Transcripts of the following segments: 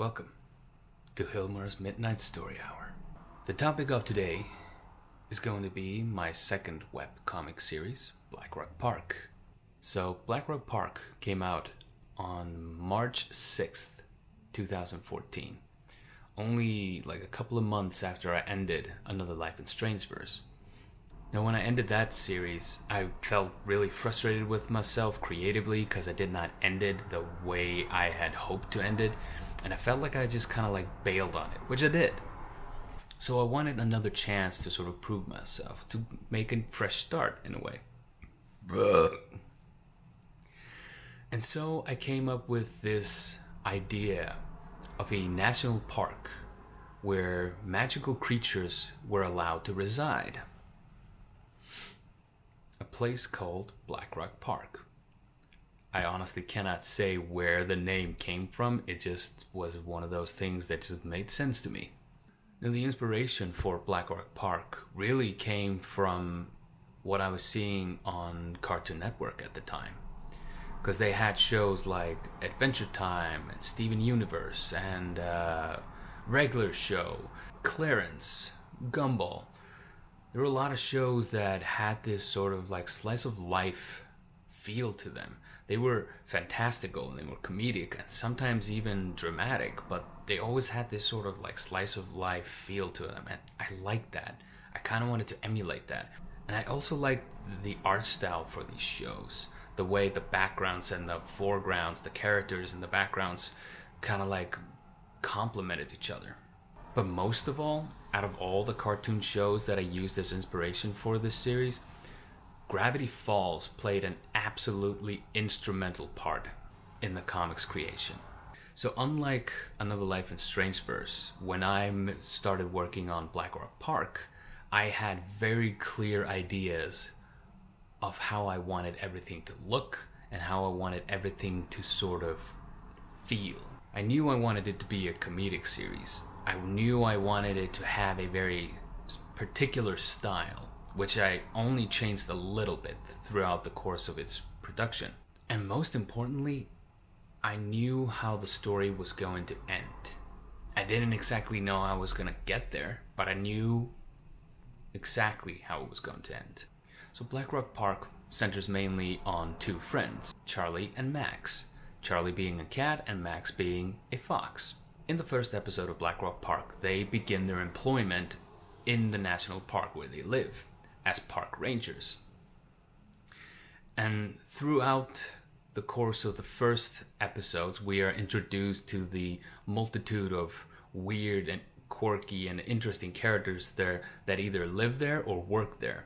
Welcome to Hilmar's Midnight Story Hour. The topic of today is going to be my second webcomic series, Black Rock Park. So, Black Rock Park came out on March 6th, 2014. Only like a couple of months after I ended Another Life in Strangeverse. Now, when I ended that series, I felt really frustrated with myself creatively because I did not end it the way I had hoped to end it, and I felt like I just kind of like bailed on it, which I did. So I wanted another chance to sort of prove myself, to make a fresh start in a way. And so I came up with this idea of a national park where magical creatures were allowed to reside. A place called Black Rock Park. I honestly cannot say where the name came from. It just was one of those things that just made sense to me. Now, the inspiration for Black Rock Park really came from what I was seeing on Cartoon Network at the time. Because they had shows like Adventure Time and Steven Universe and Regular Show, Clarence, Gumball. There were a lot of shows that had this sort of like slice of life feel to them. They were fantastical and they were comedic and sometimes even dramatic, but they always had this sort of like slice of life feel to them, and I liked that. I kind of wanted to emulate that. And I also liked the art style for these shows. The way the backgrounds and the foregrounds, the characters and the backgrounds kind of like complemented each other. But most of all, out of all the cartoon shows that I used as inspiration for this series, Gravity Falls played an absolutely instrumental part in the comics creation. So unlike Another Life in Strangeverse, when I started working on Black Rock Park, I had very clear ideas of how I wanted everything to look and how I wanted everything to sort of feel. I knew I wanted it to be a comedic series. I knew I wanted it to have a very particular style, which I only changed a little bit throughout the course of its production. And most importantly, I knew how the story was going to end. I didn't exactly know how I was going to get there, but I knew exactly how it was going to end. So Black Rock Park centers mainly on two friends, Charlie and Max. Charlie being a cat and Max being a fox. In the first episode of Black Rock Park, they begin their employment in the national park where they live, as park rangers. And throughout the course of the first episodes, we are introduced to the multitude of weird and quirky and interesting characters there that either live there or work there.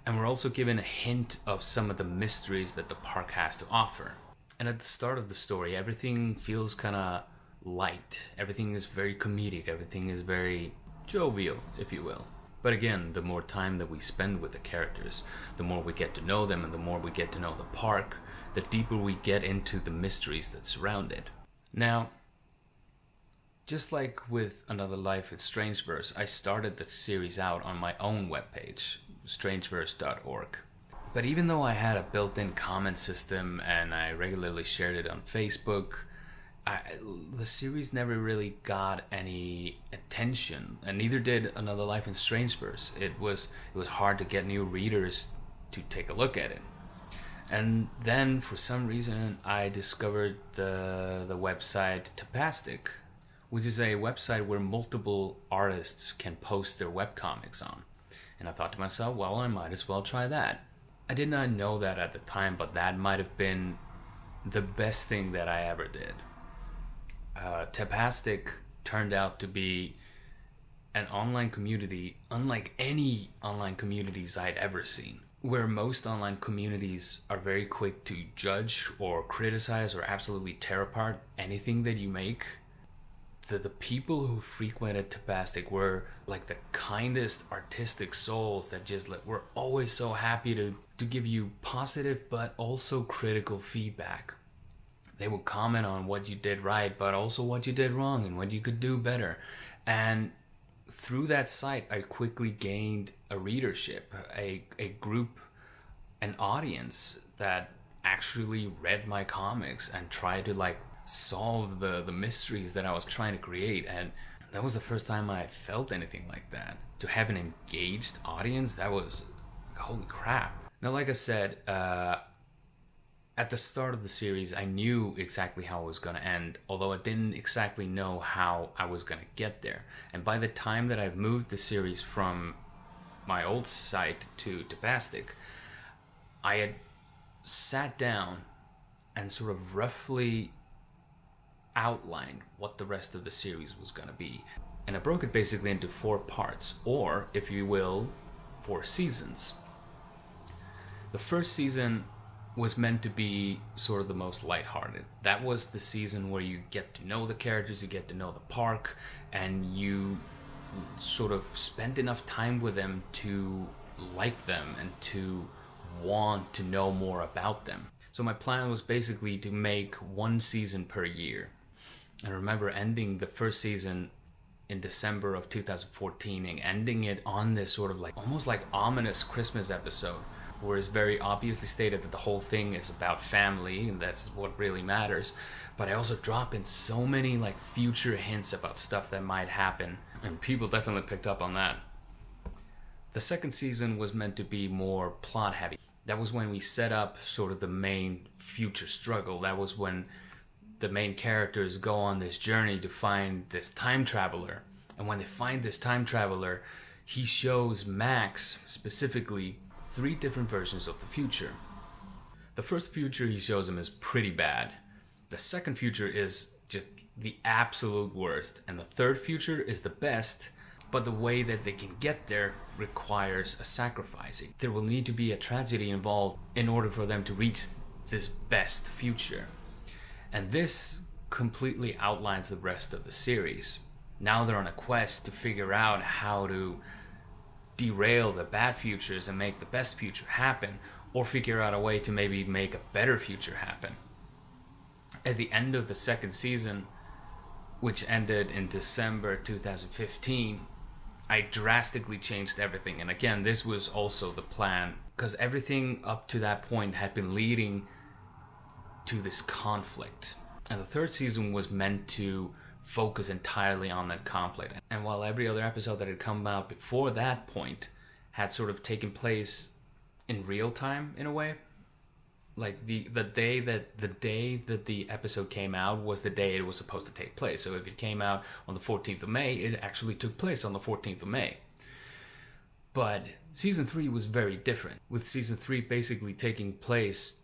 And we're also given a hint of some of the mysteries that the park has to offer. And at the start of the story, everything feels kind of light. Everything is very comedic. Everything is very jovial, if you will. But again, the more time that we spend with the characters, the more we get to know them and the more we get to know the park, the deeper we get into the mysteries that surround it. Now, just like with Another Life in Strangeverse, I started the series out on my own webpage, strangeverse.org. But even though I had a built-in comment system and I regularly shared it on Facebook, the series never really got any attention, and neither did Another Life in Strangeverse. It was hard to get new readers to take a look at it. And then, for some reason, I discovered the website Tapastic, which is a website where multiple artists can post their webcomics on. And I thought to myself, well, I might as well try that. I did not know that at the time, but that might have been the best thing that I ever did. Tapastic turned out to be an online community unlike any online communities I'd ever seen. Where most online communities are very quick to judge or criticize or absolutely tear apart anything that you make, the people who frequented Tapastic were like the kindest artistic souls that just were always so happy to give you positive but also critical feedback. They would comment on what you did right, but also what you did wrong and what you could do better. And through that site, I quickly gained a readership, a group, an audience that actually read my comics and tried to solve the mysteries that I was trying to create. And that was the first time I felt anything like that. To have an engaged audience, that was holy crap. Now, like I said, at the start of the series, I knew exactly how it was going to end, although I didn't exactly know how I was going to get there. And by the time that I've moved the series from my old site to Bastic, I had sat down and sort of roughly outlined what the rest of the series was going to be. And I broke it basically into 4 parts, or, if you will, 4 seasons. The first season was meant to be sort of the most lighthearted. That was the season where you get to know the characters, you get to know the park, and you sort of spend enough time with them to like them and to want to know more about them. So my plan was basically to make 1 season per year. I remember ending the first season in December of 2014 and ending it on this sort of like almost like ominous Christmas episode, where it's very obviously stated that the whole thing is about family and that's what really matters. But I also drop in so many like future hints about stuff that might happen, and people definitely picked up on that. The second season was meant to be more plot heavy. That was when we set up sort of the main future struggle. That was when the main characters go on this journey to find this time traveler. And when they find this time traveler, he shows Max specifically 3 different versions of the future. The first future he shows him is pretty bad. The second future is just the absolute worst. And the third future is the best, but the way that they can get there requires a sacrificing. There will need to be a tragedy involved in order for them to reach this best future. And this completely outlines the rest of the series. Now they're on a quest to figure out how to derail the bad futures and make the best future happen, or figure out a way to maybe make a better future happen. At the end of the second season, which ended in December 2015, I drastically changed everything. And again, this was also the plan, because everything up to that point had been leading to this conflict. And the third season was meant to focus entirely on that conflict. And while every other episode that had come out before that point had sort of taken place in real time in a way, like the day that the episode came out was the day it was supposed to take place. So if it came out on the 14th of May, it actually took place on the 14th of May. But season 3 was very different, with season 3 basically taking place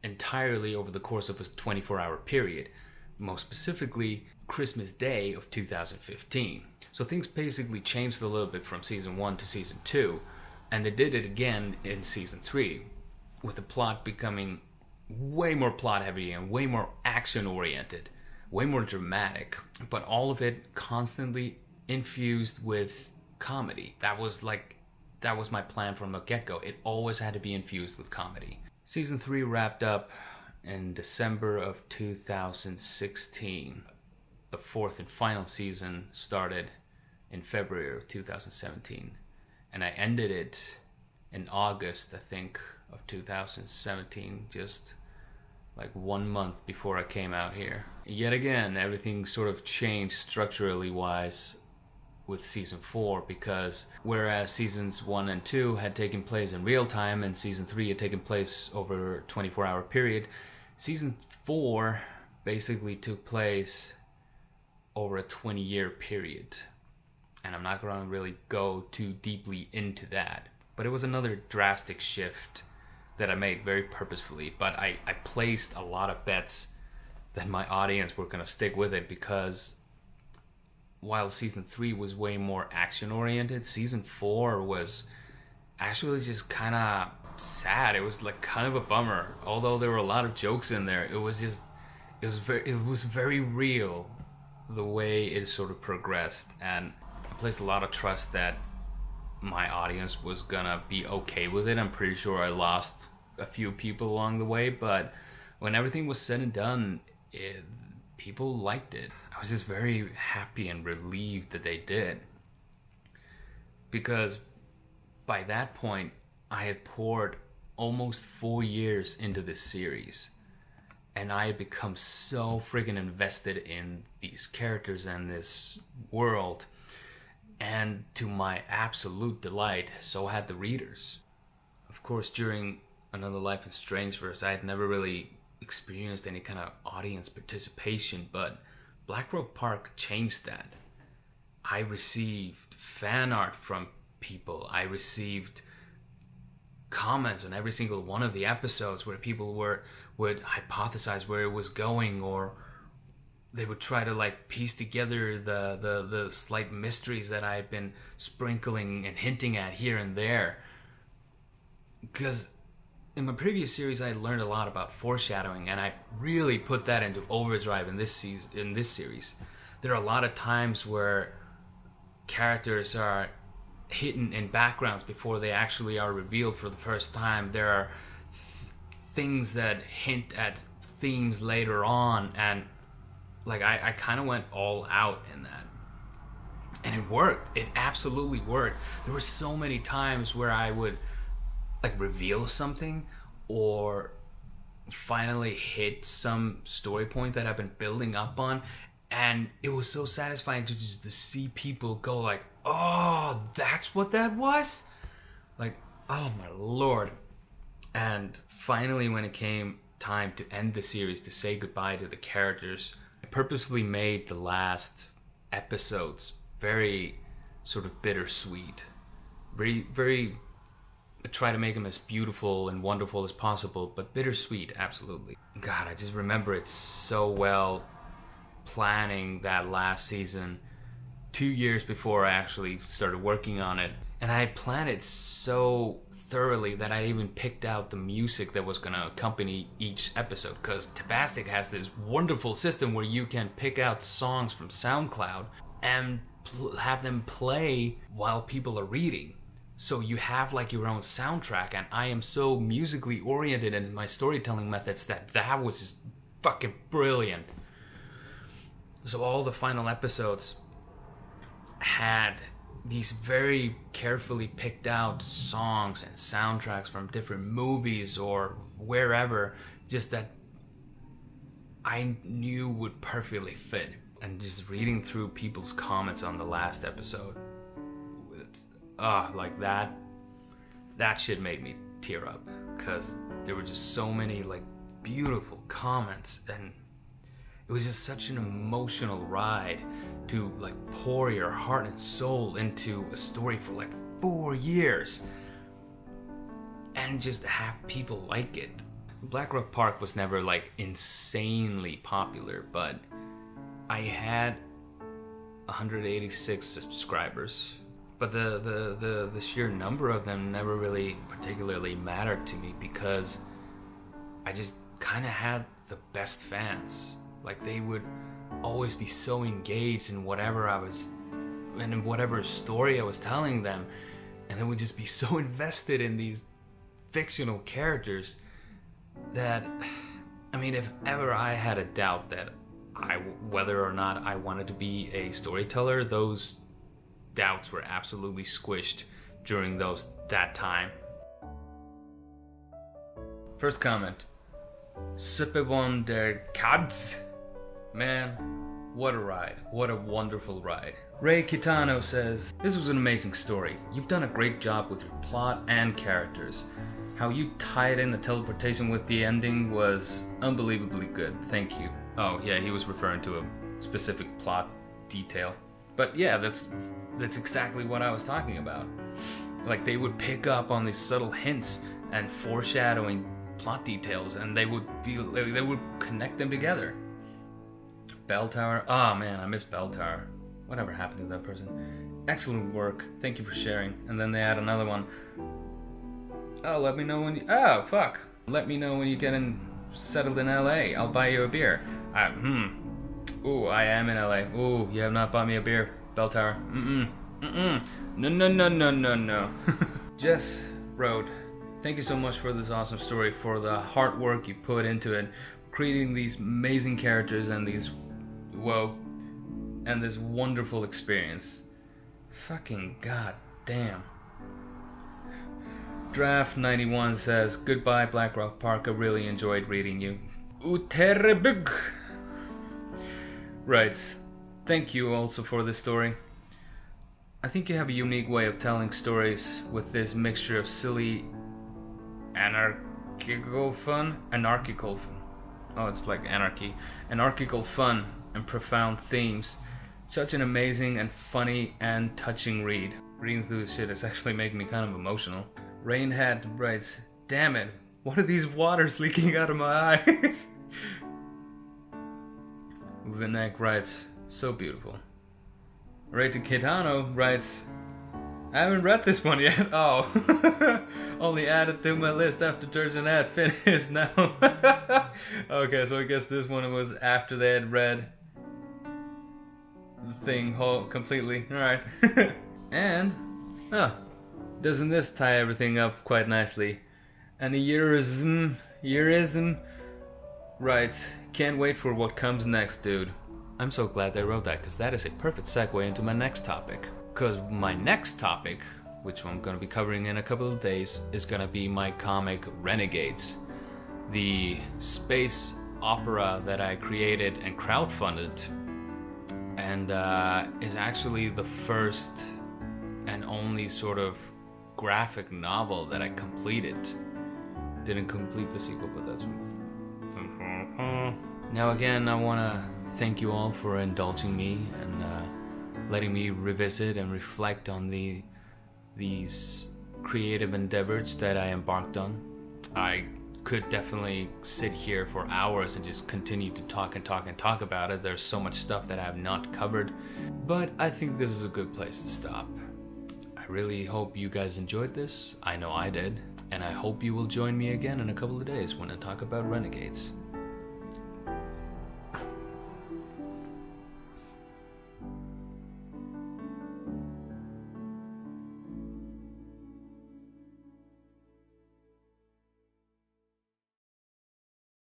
entirely over the course of a 24-hour period, most specifically Christmas Day of 2015. So things basically changed a little bit from season 1 to season 2, and they did it again in season 3, with the plot becoming way more plot heavy and way more action oriented, way more dramatic, but all of it constantly infused with comedy. That was my plan from the get-go. It always had to be infused with comedy. Season 3 wrapped up in December of 2016. The 4th and final season started in February of 2017. And I ended it in August, I think, of 2017, just like 1 month before I came out here. Yet again, everything sort of changed structurally wise with season 4, because whereas seasons 1 and 2 had taken place in real time and season 3 had taken place over a 24-hour period, season 4 basically took place over a 20-year period. And I'm not going to really go too deeply into that. But it was another drastic shift that I made very purposefully. But I placed a lot of bets that my audience were going to stick with it, because while season 3 was way more action-oriented, season 4 was actually just kind of sad. It was like kind of a bummer. Although there were a lot of jokes in there, it was very real the way it sort of progressed. And I placed a lot of trust that my audience was gonna be okay with it. I'm pretty sure I lost a few people along the way, but when everything was said and done, people liked it. I was just very happy and relieved that they did, because by that point I had poured almost 4 years into this series, and I had become so freaking invested in these characters and this world. And to my absolute delight, so had the readers. Of course, during Another Life in Strangeverse, I had never really experienced any kind of audience participation, but Black Rock Park changed that. I received fan art from people. I received comments on every single one of the episodes where people would hypothesize where it was going, or they would try to like piece together the slight mysteries that I've been sprinkling and hinting at here and there. Because in my previous series, I learned a lot about foreshadowing, and I really put that into overdrive in this series. There are a lot of times where characters are hidden in backgrounds before they actually are revealed for the first time. There are things that hint at themes later on, and like I kind of went all out in that, and it worked. It absolutely worked. There were so many times where I would like reveal something or finally hit some story point that I've been building up on, and it was so satisfying to just to see people go like, oh, that's what that was? Like, oh my lord. And finally, when it came time to end the series, to say goodbye to the characters, I purposely made the last episodes very sort of bittersweet. Very I try to make them as beautiful and wonderful as possible, but bittersweet, absolutely. God, I just remember it so well, planning that last season 2 years before I actually started working on it. And I had planned it so thoroughly that I even picked out the music that was going to accompany each episode, because Tabastic has this wonderful system where you can pick out songs from SoundCloud and have them play while people are reading. So you have like your own soundtrack, and I am so musically oriented in my storytelling methods that was just fucking brilliant. So all the final episodes had these very carefully picked out songs and soundtracks from different movies or wherever, just that I knew would perfectly fit. And just reading through people's comments on the last episode, like that shit made me tear up, because there were just so many like beautiful comments, and it was just such an emotional ride to like pour your heart and soul into a story for like 4 years and just have people like it. Black Rock Park was never like insanely popular, but I had 186 subscribers, but the sheer number of them never really particularly mattered to me, because I just kind of had the best fans. Like, they would always be so engaged in whatever I was, and in whatever story I was telling them, and they would just be so invested in these fictional characters that, I mean, if ever I had a doubt that whether or not I wanted to be a storyteller, those doubts were absolutely squished during that time. First comment. Superbon der Katz. Man, what a ride. What a wonderful ride. Ray Kitano says, this was an amazing story. You've done a great job with your plot and characters. How you tied in the teleportation with the ending was unbelievably good. Thank you. Oh, yeah, he was referring to a specific plot detail. But yeah, that's exactly what I was talking about. Like, they would pick up on these subtle hints and foreshadowing plot details, and they would connect them together. Bell Tower. Oh man, I miss Bell Tower. Whatever happened to that person? Excellent work. Thank you for sharing. And then they add another one. Oh, let me know when you... Oh, fuck. Let me know when you get settled in LA. I'll buy you a beer. Ooh, I am in LA. Ooh, you have not bought me a beer, Bell Tower. No. Jess wrote, thank you so much for this awesome story, for the hard work you put into it, creating these amazing characters and this wonderful experience. Fucking goddamn. Draft 91 says, goodbye Black Rock Park, I really enjoyed reading you. Uterebug. Right. Thank you also for this story. I think you have a unique way of telling stories with this mixture of silly, anarchical fun. Oh, it's like anarchy. Anarchical fun and profound themes. Such an amazing and funny and touching read. Reading through this shit is actually making me kind of emotional. Rainhead writes, damn it, what are these waters leaking out of my eyes? Vinek writes, so beautiful. Rated Kitano writes, I haven't read this one yet. Oh, only added to my list after Durgeon had finished now. Okay, so I guess this one was after they had read the thing whole completely. Alright. And, doesn't this tie everything up quite nicely? And the Eurism writes, can't wait for what comes next, dude. I'm so glad they wrote that, because that is a perfect segue into my next topic. Because my next topic, which I'm going to be covering in a couple of days, is going to be my comic Renegades. The space opera that I created and crowdfunded, and is actually the first and only sort of graphic novel that I completed. Didn't complete the sequel, but that's what... Now again, I want to thank you all for indulging me and letting me revisit and reflect on these creative endeavors that I embarked on. I could definitely sit here for hours and just continue to talk about it. There's so much stuff that I have not covered, but I think this is a good place to stop. I really hope you guys enjoyed this. I know I did, and I hope you will join me again in a couple of days when I talk about Renegades.